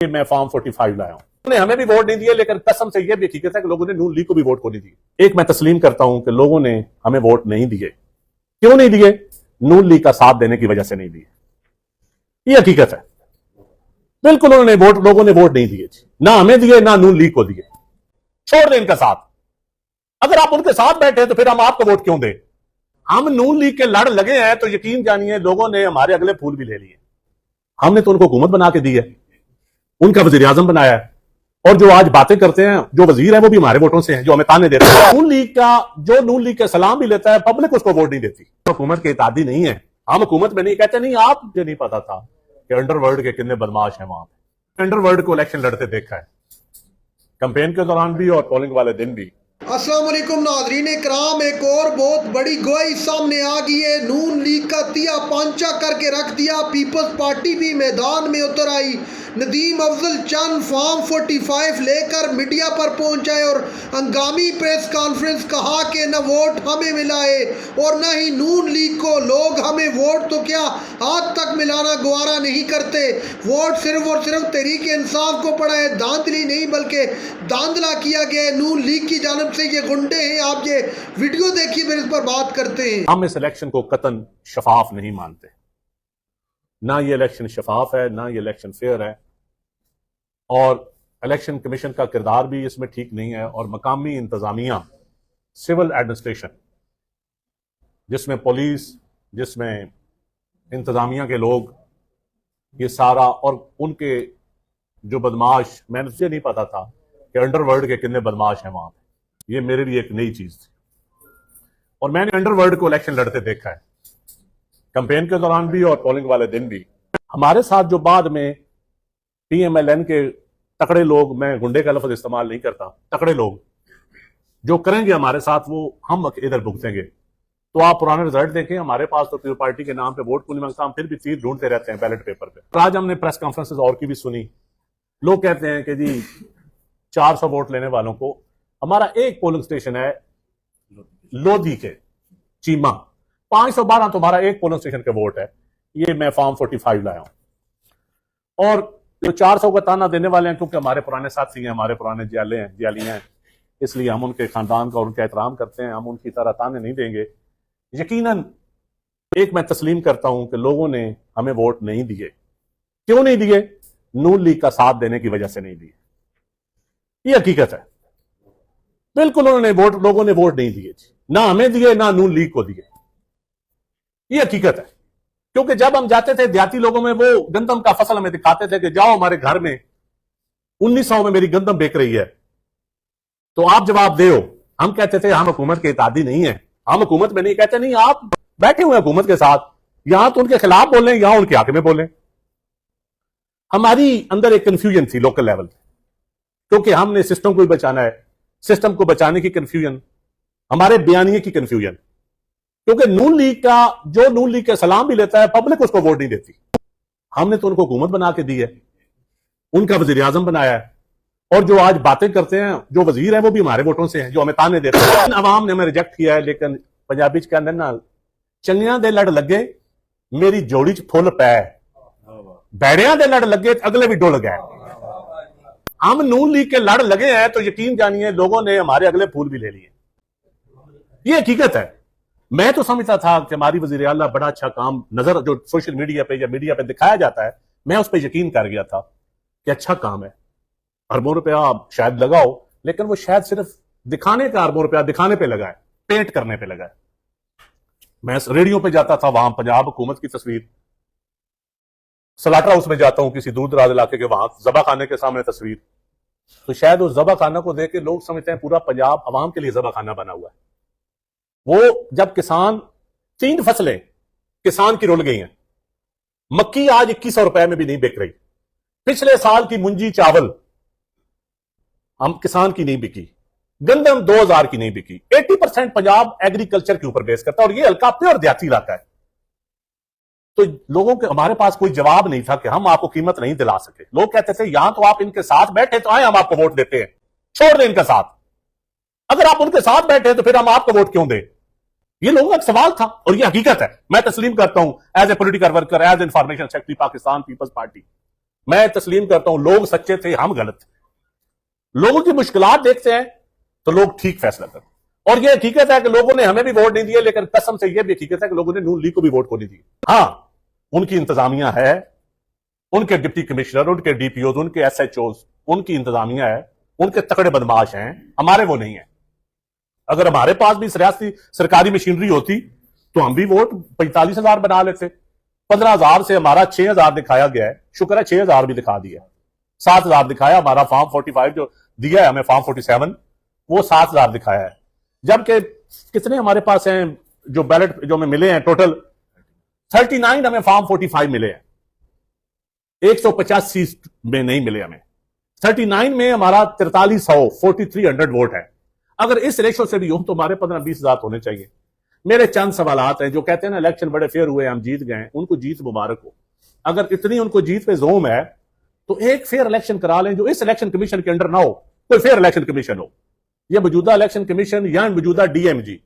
मैं फॉर्म 45 लाया हूं। उन्होंने हमें भी वोट नहीं दिए, लेकिन कसम से यह भी हकीकत है कि लोगों ने नून लीग को भी वोट को नहीं दिए। एक मैं तस्लीम करता हूं कि लोगों ने हमें वोट नहीं दिए। क्यों नहीं दिए? नून लीग का साथ देने की वजह से नहीं दिए। ये हकीकत है। बिल्कुल लोगों ने वोट नहीं दिए, ना हमें दिए ना नून लीग को दिए। छोड़ दें इनका साथ। अगर आप उनके साथ बैठे तो फिर हम आपको वोट क्यों दें? हम नून लीग के लड़ लगे हैं तो यकीन जानिए लोगों ने हमारे अगले फूल भी ले लिए। हमने तो उनको हुकूमत बना के दी है, उनका वजीर आजम बनाया है, और जो आज बातें करते हैं जो वजीर है वो भी हमारे वोटों से हैं, जो हमें ताने देते हैं। नून लीग का सलाम भी लेता है, पब्लिक उसको वोट नहीं देती। हुकूमत के इतादी नहीं है। हम हुकूमत में नहीं कहते। नहीं, आप मुझे नहीं पता था कि अंडरवर्ल्ड के कितने बदमाश हैं वहां पे। अंडरवर्ल्ड को इलेक्शन लड़ते देखा है, कैंपेन के दौरान भी और पोलिंग वाले दिन भी। अस्सलाम वालेकुम नाज़रीन इकराम, एक और बहुत बड़ी गवाही सामने आ गई है। नून लीग का तिया पांचा करके रख दिया। पीपल्स पार्टी भी मैदान में उतर आई। नदीम अफजल चंद फॉर्म 45 लेकर मीडिया पर पहुंचाए और हंगामी प्रेस कॉन्फ्रेंस कहा कि न वोट हमें मिला है और न ही नून लीग को। लोग हमें वोट तो क्या हाथ तक मिलाना गवारा नहीं करते। वोट सिर्फ और सिर्फ तहरीक इंसाफ को पड़ा है। धांधली नहीं बल्कि धांधला किया गया है नून लीग की जानिब से। ये गुंडे हैं। आप ये वीडियो देखिए, फिर इस पर बात करते हैं। हम इस इलेक्शन को कतन शफाफ नहीं मानते। ना ये इलेक्शन शफाफ है, ना ये इलेक्शन फेयर है, और इलेक्शन कमीशन का किरदार भी इसमें ठीक नहीं है। और मकामी इंतजामिया, सिविल एडमिनिस्ट्रेशन, जिसमें पुलिस, जिसमें इंतजामिया के लोग, ये सारा, और उनके जो बदमाश, मैंने मुझे नहीं पता था कि अंडरवर्ल्ड के कितने बदमाश हैं वहां पे। ये मेरे लिए एक नई चीज थी, और मैंने अंडरवर्ल्ड को इलेक्शन लड़ते देखा है, कैंपेन के दौरान भी और पोलिंग वाले दिन भी। हमारे साथ जो बाद में PMLN के तकड़े लोग, मैं गुंडे का लफ्ज इस्तेमाल नहीं करता, तकड़े लोग जो करेंगे हमारे साथ, वो हम इधर भुगतेंगे। तो आप पुराने रिजल्ट देखें, हमारे पास तो पीपल पार्टी के नाम पे वोट को नहीं मांगता, हम फिर भी चीज ढूंढते रहते हैं बैलेट पेपर पे। आज हमने प्रेस कॉन्फ्रेंसेस और की भी सुनी। लोग कहते हैं कि जी 400 वोट लेने वालों को, हमारा एक पोलिंग स्टेशन है लोधी के चीमा, 512 तुम्हारा एक पोलिंग स्टेशन के वोट है। ये मैं फॉर्म 45 लाया हूं। और जो 400 का ताना देने वाले हैं, क्योंकि हमारे पुराने साथी हैं, हमारे पुराने जियालियां हैं, इसलिए हम उनके खानदान का और उनका एहतराम करते हैं। हम उनकी तरह ताने नहीं देंगे। यकीनन एक मैं तस्लीम करता हूं कि लोगों ने हमें वोट नहीं दिए। क्यों नहीं दिए? नून लीग का साथ देने की वजह से नहीं दिए। ये हकीकत है। बिल्कुल लोगों ने वोट नहीं दिए, ना हमें दिए ना नून लीग को दिए। ये हकीकत है। क्योंकि जब हम जाते थे देहाती लोगों में, वो गंदम का फसल हमें दिखाते थे कि जाओ हमारे घर में 1900 में मेरी गंदम बेच रही है, तो आप जवाब दे। हम कहते थे हम हुकूमत के इतादी नहीं है। हम हुकूमत में नहीं कहते। नहीं, आप बैठे हुए हुकूमत के साथ, यहां तो उनके खिलाफ बोलें, यहां उनके हक में बोलें। हमारी अंदर एक कंफ्यूजन थी लोकल लेवल पे, क्योंकि हमने सिस्टम को भी बचाना है। सिस्टम को बचाने की कंफ्यूजन, हमारे बयानिए की कंफ्यूजन, क्योंकि नून लीग का सलाम भी लेता है, पब्लिक उसको वोट नहीं देती। हमने तो उनको हुकूमत बना के दी है, उनका वजीर आजम बनाया है, और जो आज बातें करते हैं जो वजीर है वो भी हमारे वोटों से हैं, जो हमें ताने देते हैं। अवाम ने हमें रिजेक्ट किया है, लेकिन पंजाबी के अंदर ना चंगियां दे लड़ लगे मेरी जोड़ी च फुल पै, बैड़ियां दे लड़ लगे अगले भी डुल गए। हम नून लीग के लड़ लगे हैं तो यकीन जानिए लोगों ने हमारे अगले फूल भी ले लिए। ये हकीकत है। मैं तो समझता था कि हमारी वजीर आला बड़ा अच्छा काम नजर जो सोशल मीडिया पे या मीडिया पे दिखाया जाता है, मैं उस पर यकीन कर गया था कि अच्छा काम है, अरबों रुपया शायद लगाओ, लेकिन वो शायद सिर्फ दिखाने का अरबों रुपया दिखाने पे लगा है, पेंट करने पे लगा है। मैं रेडियो पे जाता था, वहां पंजाब हुकूमत की तस्वीर, सलाटर हाउस में जाता हूं किसी दूर दराज इलाके के, वहां जबा खाने के सामने तस्वीर, तो शायद उस जबा खाना को देख के लोग समझते हैं पूरा पंजाब अवाम के लिए जबा खाना बना हुआ है। वो जब किसान 3 फसलें किसान की रुल गई हैं, मक्की आज 2100 रुपए में भी नहीं बिक रही, पिछले साल की मुंजी चावल हम किसान की नहीं बिकी, गंदम 2000 की नहीं बिकी। 80% पंजाब एग्रीकल्चर के ऊपर बेस करता है, और ये हल्का प्योर देहाती इलाका है। तो लोगों के, हमारे पास कोई जवाब नहीं था कि हम आपको कीमत नहीं दिला सके। लोग कहते थे यहां तो आप इनके साथ बैठे तो आए हम आपको वोट देते हैं, छोड़ दें इनका साथ। अगर आप उनके साथ बैठे तो फिर हम आपको वोट क्यों दें? ये लोगों का सवाल था, और ये हकीकत है। मैं तस्लीम करता हूं as a political worker, as information secretary Pakistan Peoples Party, میں تسلیم کرتا ہوں لوگ سچے تھے، ہم غلط تھے. لوگوں کی مشکلات دیکھتے ہیں تو لوگ ٹھیک فیصلہ کرتے ہیں. اور یہ حقیقت ہے کہ لوگوں نے ہمیں بھی ووٹ نہیں دیے، لیکن قسم سے یہ بھی حقیقت ہے کہ لوگوں نے نون لیگ کو بھی ووٹ کو نہیں دیے. ہاں ان کی انتظامیہ ہے، ان کے ڈپٹی کمشنر، ان کے ڈی پی اوز، ان کے ایس ایچ اوز، ان کی انتظامیہ ہے، ان کے تکڑے بدماش ہیں، ہمارے وہ نہیں ہیں. اگر ہمارے پاس بھی ریاستی سرکاری مشینری ہوتی تو ہم بھی ووٹ 45,000 بنا لیتے. 15,000 سے ہمارا 6,000 دکھایا گیا ہے، شکر ہے 6,000 بھی دکھا دیا. 7,000 دکھایا، ہمارا فارم 45 جو دیا ہے ہمیں، فارم 47 وہ 7,000 دکھایا ہے. جبکہ کتنے ہمارے پاس ہیں جو بیلٹ جو ہمیں ملے ہیں، ٹوٹل 39 ہمیں فارم 45 ملے ہیں، 185 میں نہیں ملے ہمیں. 39 میں ہمارا 4300 ووٹ ہے. اگر اس ریشو سے بھی ہوں تو ہمارے 15-20,000 ہونے چاہیے. میرے چند سوالات ہیں. جو کہتے ہیں نا الیکشن بڑے فیئر ہوئے، ہم جیت گئے، ان کو جیت مبارک ہو. اگر اتنی ان کو جیت پہ زوم ہے تو ایک فیئر الیکشن کرا لیں جو اس الیکشن کمیشن کے انڈر نہ ہو، کوئی فیئر الیکشن کمیشن ہو. یہ موجودہ الیکشن کمیشن یا موجودہ ڈی ایم جی،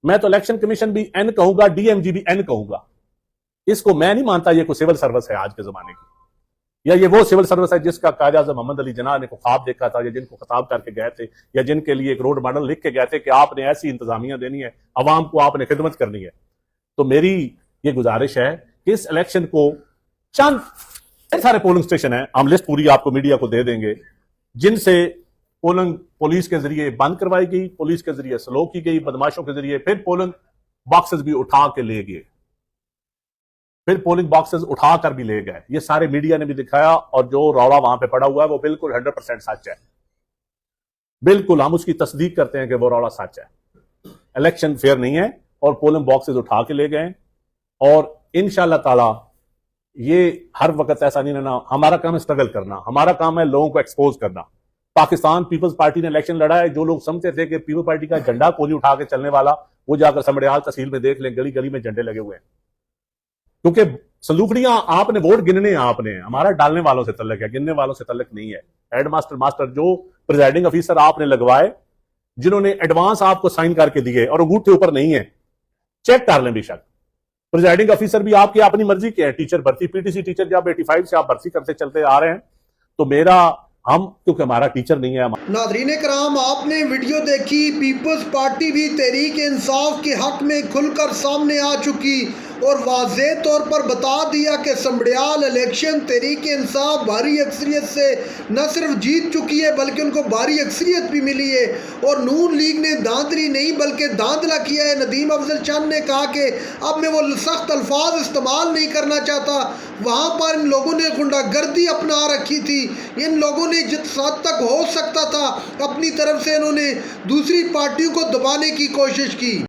میں تو الیکشن کمیشن بھی این کہوں گا، ڈی ایم جی بھی این کہوں گا. اس کو میں نہیں مانتا یہ کوئی سول سروس ہے آج کے زمانے کی، یا یہ وہ سول سروس ہے جس کا قائد اعظم محمد علی جناح نے کو خواب دیکھا تھا، یا جن کو خطاب کر کے گئے تھے، یا جن کے لیے ایک روڈ ماڈل لکھ کے گئے تھے کہ آپ نے ایسی انتظامیہ دینی ہے، عوام کو آپ نے خدمت کرنی ہے. تو میری یہ گزارش ہے کہ اس الیکشن کو چند سارے پولنگ سٹیشن ہیں، ہم لسٹ پوری آپ کو میڈیا کو دے دیں گے، جن سے پولنگ پولیس کے ذریعے بند کروائی گئی، پولیس کے ذریعے سلو کی گئی، بدماشوں کے ذریعے پھر پولنگ باکسز بھی اٹھا کے لے گئے، پھر پولنگ باکسز اٹھا کر بھی لے گئے. یہ سارے میڈیا نے بھی دکھایا، اور جو روڑا وہاں پہ پڑا ہوا ہے وہ بالکل 100% سچ ہے. بالکل ہم اس کی تصدیق کرتے ہیں کہ وہ روڑا سچ ہے. الیکشن فیئر نہیں ہے اور پولنگ باکسز اٹھا کے لے گئے. اور انشاءاللہ تعالی یہ ہر وقت ایسا نہیں رہنا. ہمارا کام ہے اسٹرگل کرنا، ہمارا کام ہے لوگوں کو ایکسپوز کرنا. پاکستان پیپلز پارٹی نے الیکشن لڑا ہے. جو لوگ سمجھتے تھے کہ پیپل پارٹی کا جھنڈا کوئی اٹھا کے چلنے والا، وہ جا کر سمڑیال تحصیل میں دیکھ لیں، گلی گلی میں جھنڈے لگے ہوئے ہیں. کیونکہ صندوقڑیاں آپ نے ووٹ گننے ہیں، آپ نے، ہمارا ڈالنے والوں سے تعلق ہے، گننے والوں سے تعلق نہیں ہے. ہیڈ ماسٹر جو پریزائڈنگ افیسر آپ نے لگوائے، جنہوں نے ایڈوانس آپ کو سائن کر کے دیے اور انگوٹھے اوپر نہیں ہے، چیک کر لیں. بے شک پریزائڈنگ افیسر بھی آپ کی اپنی مرضی کے ہیں. ٹیچر بھرتی، پی ٹی سی ٹیچر جب 85 سے آپ بھرتی کرتے چلتے آ رہے ہیں، تو کیونکہ ہمارا ٹیچر نہیں ہے. ناظرین کرام، آپ نے ویڈیو دیکھی. پیپلز پارٹی بھی تحریک انصاف کے حق میں کھل کر سامنے آ چکی اور واضح طور پر بتا دیا کہ سمڑیال الیکشن تحریک انصاف بھاری اکثریت سے نہ صرف جیت چکی ہے بلکہ ان کو بھاری اکثریت بھی ملی ہے. اور نون لیگ نے دھاندلی نہیں بلکہ دھاندلا کیا ہے. ندیم افضل چند نے کہا کہ اب میں وہ سخت الفاظ استعمال نہیں کرنا چاہتا. وہاں پر ان لوگوں نے غنڈہ گردی اپنا رکھی تھی. ان لوگوں نے جس حد تک ہو سکتا تھا اپنی طرف سے انہوں نے دوسری پارٹیوں کو دبانے کی کوشش کی.